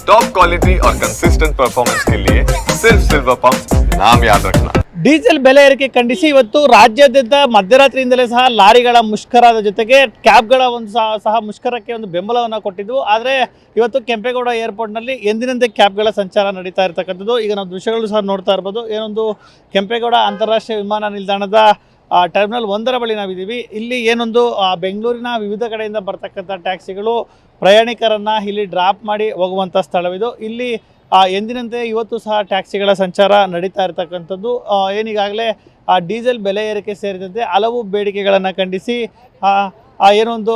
Top quality और consistent performance के लिए सिर्फ सिल्वर पंप नाम याद रखना। ಡೀಸೆಲ್ ಬೆಲೆ ಏರಿಕೆ ಖಂಡಿಸಿ ಇವತ್ತು ರಾಜ್ಯಾದ್ಯಂತ ಮಧ್ಯರಾತ್ರಿಯಿಂದಲೇ ಸಹ ಲಾರಿಗಳ ಮುಷ್ಕರದ ಜೊತೆಗೆ ಕ್ಯಾಬ್ಗಳ ಒಂದು ಸಹ ಮುಷ್ಕರಕ್ಕೆ ಒಂದು ಬೆಂಬಲವನ್ನು ಕೊಟ್ಟಿದ್ವು. ಆದರೆ ಇವತ್ತು ಕೆಂಪೇಗೌಡ ಏರ್ಪೋರ್ಟ್ನಲ್ಲಿ ಎಂದಿನಂತೆ ಕ್ಯಾಬ್ಗಳ ಸಂಚಾರ ನಡೀತಾ ಇರತಕ್ಕಂಥದ್ದು. ಈಗ ನಾವು ದೃಶ್ಯಗಳು ಸಹ ನೋಡ್ತಾ ಇರ್ಬೋದು. ಏನೊಂದು ಕೆಂಪೇಗೌಡ ಅಂತಾರಾಷ್ಟ್ರೀಯ ವಿಮಾನ ನಿಲ್ದಾಣದ ಟರ್ಮಿನಲ್ 1 ಬಳಿ ನಾವಿದ್ದೀವಿ. ಇಲ್ಲಿ ಏನೊಂದು ಬೆಂಗಳೂರಿನ ವಿವಿಧ ಕಡೆಯಿಂದ ಬರ್ತಕ್ಕಂಥ ಟ್ಯಾಕ್ಸಿಗಳು ಪ್ರಯಾಣಿಕರನ್ನು ಇಲ್ಲಿ ಡ್ರಾಪ್ ಮಾಡಿ ಹೋಗುವಂಥ ಸ್ಥಳವಿದು. ಇಲ್ಲಿ ಎಂದಿನಂತೆ ಇವತ್ತು ಸಹ ಟ್ಯಾಕ್ಸಿಗಳ ಸಂಚಾರ ನಡೀತಾ ಇರತಕ್ಕಂಥದ್ದು. ಏನೀಗಾಗಲೇ ಡೀಸೆಲ್ ಬೆಲೆ ಏರಿಕೆ ಸೇರಿದಂತೆ ಹಲವು ಬೇಡಿಕೆಗಳನ್ನು ಖಂಡಿಸಿ ಏನೊಂದು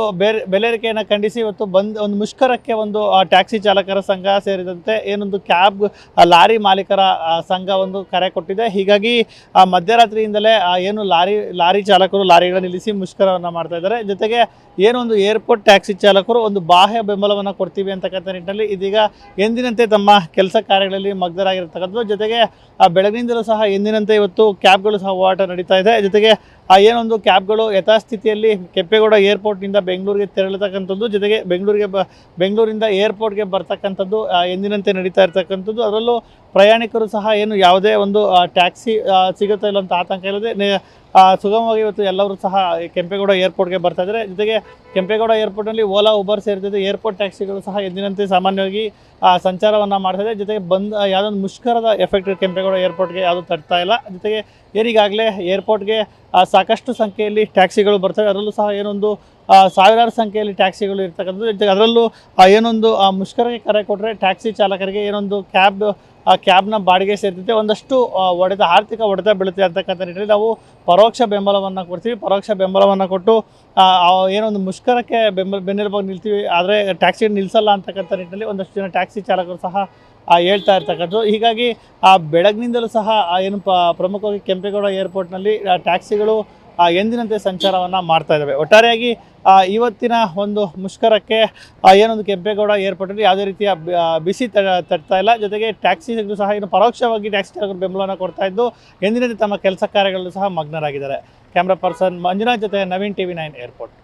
ಬೆಲೆ ಏರಿಕೆಯನ್ನು ಖಂಡಿಸಿ ಇವತ್ತು ಒಂದು ಮುಷ್ಕರಕ್ಕೆ ಒಂದು ಟ್ಯಾಕ್ಸಿ ಚಾಲಕರ ಸಂಘ ಸೇರಿದಂತೆ ಏನೊಂದು ಕ್ಯಾಬ್ ಲಾರಿ ಮಾಲೀಕರ ಸಂಘ ಒಂದು ಕರೆ ಕೊಟ್ಟಿದೆ. ಹೀಗಾಗಿ ಮಧ್ಯರಾತ್ರಿಯಿಂದಲೇ ಏನು ಲಾರಿ ಚಾಲಕರು ಲಾರಿಗಳನ್ನು ನಿಲ್ಲಿಸಿ ಮುಷ್ಕರವನ್ನು ಮಾಡ್ತಾ ಇದ್ದಾರೆ. ಜೊತೆಗೆ ಏನೊಂದು ಏರ್ಪೋರ್ಟ್ ಟ್ಯಾಕ್ಸಿ ಚಾಲಕರು ಒಂದು ಬಾಹ್ಯ ಬೆಂಬಲವನ್ನು ಕೊಡ್ತೀವಿ ಅಂತಕ್ಕಂಥ ನಿಟ್ಟಿನಲ್ಲಿ ಇದೀಗ ಎಂದಿನಂತೆ ತಮ್ಮ ಕೆಲಸ ಕಾರ್ಯಗಳಲ್ಲಿ ಮಗ್ನರಾಗಿರ್ತಕ್ಕಂಥದ್ದು. ಜೊತೆಗೆ ಬೆಳಗಿನಿಂದಲೂ ಸಹ ಎಂದಿನಂತೆ ಇವತ್ತು ಕ್ಯಾಬ್ಗಳು ಸಹ ಓಡಾಟ ನಡೀತಾ ಇದೆ. ಜೊತೆಗೆ ಏನೊಂದು ಕ್ಯಾಬ್ಗಳು ಯಥಾಸ್ಥಿತಿಯಲ್ಲಿ ಕೆಂಪೇಗೌಡ ಏರ್ಪೋರ್ಟ್ನಿಂದ ಬೆಂಗಳೂರಿಗೆ ತೆರಳತಕ್ಕಂಥದ್ದು, ಜೊತೆಗೆ ಬೆಂಗಳೂರಿಂದ ಏರ್ಪೋರ್ಟ್ಗೆ ಬರ್ತಕ್ಕಂಥದ್ದು ಎಂದಿನಂತೆ ನಡೀತಾ ಇರ್ತಕ್ಕಂಥದ್ದು. ಅದರಲ್ಲೂ ಪ್ರಯಾಣಿಕರು ಸಹ ಏನು ಯಾವುದೇ ಒಂದು ಟ್ಯಾಕ್ಸಿ ಸಿಗುತ್ತಾ ಇಲ್ಲ ಅಂತ ಆತಂಕ ಇಲ್ಲದೆ ಸುಗಮವಾಗಿ ಇವತ್ತು ಎಲ್ಲರೂ ಸಹ ಕೆಂಪೇಗೌಡ ಏರ್ಪೋರ್ಟ್ಗೆ ಬರ್ತಾ ಇದ್ದಾರೆ. ಜೊತೆಗೆ ಕೆಂಪೇಗೌಡ ಏರ್ಪೋರ್ಟ್ನಲ್ಲಿ ಓಲಾ ಉಬರ್ ಸೇರಿದಂತೆ ಏರ್ಪೋರ್ಟ್ ಟ್ಯಾಕ್ಸಿಗಳು ಸಹ ಎಂದಿನಂತೆ ಸಾಮಾನ್ಯವಾಗಿ ಸಂಚಾರವನ್ನು ಮಾಡ್ತಾಯಿದೆ. ಜೊತೆಗೆ ಯಾವುದೊಂದು ಮುಷ್ಕರದ ಎಫೆಕ್ಟ್ ಕೆಂಪೇಗೌಡ ಏರ್ಪೋರ್ಟ್ಗೆ ಯಾವುದು ತಡ್ತಾ ಇಲ್ಲ. ಜೊತೆಗೆ ಏನೀಗಾಗಲೇ ಏರ್ಪೋರ್ಟ್ಗೆ ಸಾಕಷ್ಟು ಸಂಖ್ಯೆಯಲ್ಲಿ ಟ್ಯಾಕ್ಸಿಗಳು ಬರ್ತವೆ. ಅದರಲ್ಲೂ ಸಹ ಏನೊಂದು ಸಾವಿರಾರು ಸಂಖ್ಯೆಯಲ್ಲಿ ಟ್ಯಾಕ್ಸಿಗಳು ಇರ್ತಕ್ಕಂಥದ್ದು. ಜೊತೆಗೆ ಅದರಲ್ಲೂ ಏನೊಂದು ಮುಷ್ಕರಕ್ಕೆ ಕರೆ ಕೊಟ್ಟರೆ ಟ್ಯಾಕ್ಸಿ ಚಾಲಕರಿಗೆ ಏನೊಂದು ಕ್ಯಾಬ್ನ ಬಾಡಿಗೆ ಸೇರಿದಂತೆ ಒಂದಷ್ಟು ಆರ್ಥಿಕ ಹೊಡೆತ ಬೀಳುತ್ತೆ ಅಂತಕ್ಕಂಥ ನಿಟ್ಟಿನಲ್ಲಿ ನಾವು ಪರೋಕ್ಷ ಬೆಂಬಲವನ್ನು ಕೊಡ್ತೀವಿ. ಪರೋಕ್ಷ ಬೆಂಬಲವನ್ನು ಕೊಟ್ಟು ಏನೊಂದು ಮುಷ್ಕರಕ್ಕೆ ಬೆನ್ನೆಲುಬಾಗಿ ನಿಲ್ತೀವಿ, ಆದರೆ ಟ್ಯಾಕ್ಸಿ ನಿಲ್ಲಿಸಲ್ಲ ಅಂತಕ್ಕಂಥ ನಿಟ್ಟಿನಲ್ಲಿ ಒಂದಷ್ಟು ಜನ ಟ್ಯಾಕ್ಸಿ ಚಾಲಕರು ಸಹ ಹೇಳ್ತಾ ಇರ್ತಕ್ಕಂಥದ್ದು. ಹೀಗಾಗಿ ಬೆಳಗ್ಗಿನಿಂದಲೂ ಸಹ ಏನು ಪ್ರಮುಖವಾಗಿ ಕೆಂಪೇಗೌಡ ಏರ್ಪೋರ್ಟ್ನಲ್ಲಿ ಟ್ಯಾಕ್ಸಿಗಳು ಎಂದಿನಂತೆ ಸಂಚಾರವನ್ನು ಮಾಡ್ತಾ ಇದ್ದಾವೆ. ಒಟ್ಟಾರೆಯಾಗಿ ಇವತ್ತಿನ ಒಂದು ಮುಷ್ಕರಕ್ಕೆ ಏನೊಂದು ಕೆಂಪೇಗೌಡ ಏರ್ಪೋರ್ಟಲ್ಲಿ ಯಾವುದೇ ರೀತಿಯ ಬಿಸಿ ತಡ್ತಾ ಇಲ್ಲ. ಜೊತೆಗೆ ಟ್ಯಾಕ್ಸಿಗಳು ಸಹ ಏನು ಪರೋಕ್ಷವಾಗಿ ಟ್ಯಾಕ್ಸಿ ಚಾಲಕರು ಬೆಂಬಲವನ್ನು ಕೊಡ್ತಾ ಇದ್ದು ಎಂದಿನಂತೆ ತಮ್ಮ ಕೆಲಸ ಕಾರ್ಯಗಳಲ್ಲೂ ಸಹ ಮಗ್ನರಾಗಿದ್ದಾರೆ. ಕ್ಯಾಮ್ರಾ ಪರ್ಸನ್ ಮಂಜುನಾಥ್ ಜೊತೆ ನವೀನ್, TV9 ಏರ್ಪೋರ್ಟ್.